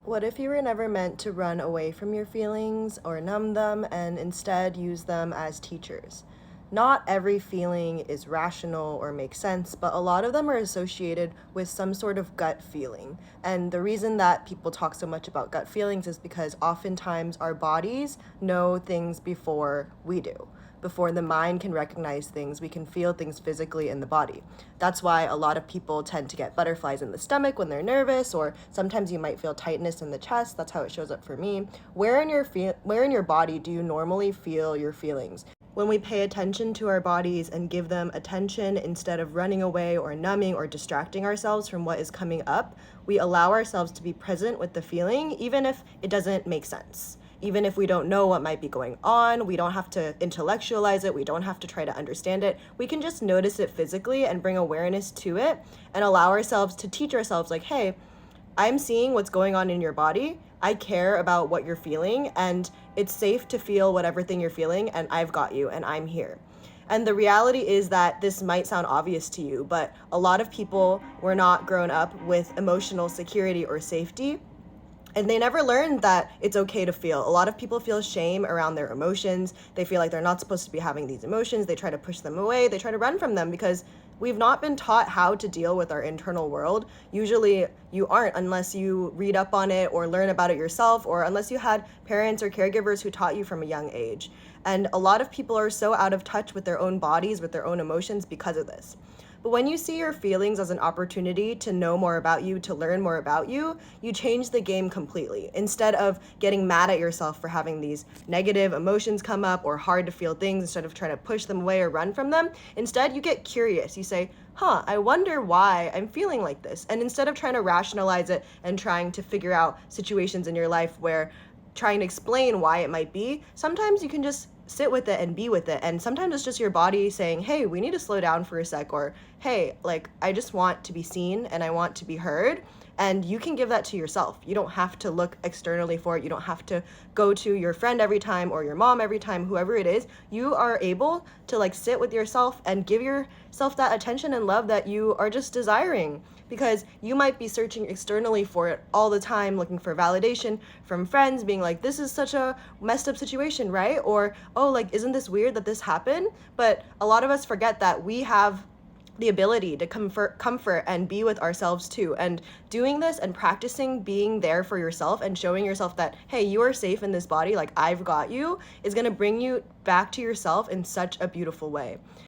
What if you were never meant to run away from your feelings or numb them and instead use them as teachers? Not every feeling is rational or makes sense, but a lot of them are associated with some sort of gut feeling. And the reason that people talk so much about gut feelings is because oftentimes our bodies know things before we do. Before the mind can recognize things, we can feel things physically in the body. That's why a lot of people tend to get butterflies in the stomach when they're nervous, or sometimes you might feel tightness in the chest. That's how it shows up for me. Where in your body do you normally feel your feelings? When we pay attention to our bodies and give them attention instead of running away or numbing or distracting ourselves from what is coming up, we allow ourselves to be present with the feeling, even if it doesn't make sense. Even if we don't know what might be going on, we don't have to intellectualize it, we don't have to try to understand it. We can just notice it physically and bring awareness to it and allow ourselves to teach ourselves, like, hey, I'm seeing what's going on in your body. I care about what you're feeling, and it's safe to feel whatever thing you're feeling, and I've got you, and I'm here. And the reality is that this might sound obvious to you, but a lot of people were not grown up with emotional security or safety, and they never learned that it's okay to feel. A lot of people feel shame around their emotions. They feel like they're not supposed to be having these emotions. They try to push them away. They try to run from them because we've not been taught how to deal with our internal world. Usually you aren't unless you read up on it or learn about it yourself, or unless you had parents or caregivers who taught you from a young age. And a lot of people are so out of touch with their own bodies, with their own emotions because of this. But when you see your feelings as an opportunity to know more about you, to learn more about you, you change the game completely. Instead of getting mad at yourself for having these negative emotions come up or hard to feel things, instead of trying to push them away or run from them, instead you get curious. You say, I wonder why I'm feeling like this. And instead of trying to rationalize it and trying to figure out situations in your life where trying to explain why it might be, sometimes you can just sit with it and be with it. And sometimes it's just your body saying, hey, we need to slow down for a sec, or hey, like, I just want to be seen and I want to be heard. And you can give that to yourself. You don't have to look externally for it. You don't have to go to your friend every time or your mom every time, whoever it is. You are able to like sit with yourself and give yourself that attention and love that you are just desiring, because you might be searching externally for it all the time, looking for validation from friends, being like, this is such a messed up situation, right? Or, oh, like, isn't this weird that this happened? But a lot of us forget that we have the ability to comfort and be with ourselves too. And doing this and practicing being there for yourself and showing yourself that, hey, you are safe in this body, like I've got you, is going to bring you back to yourself in such a beautiful way.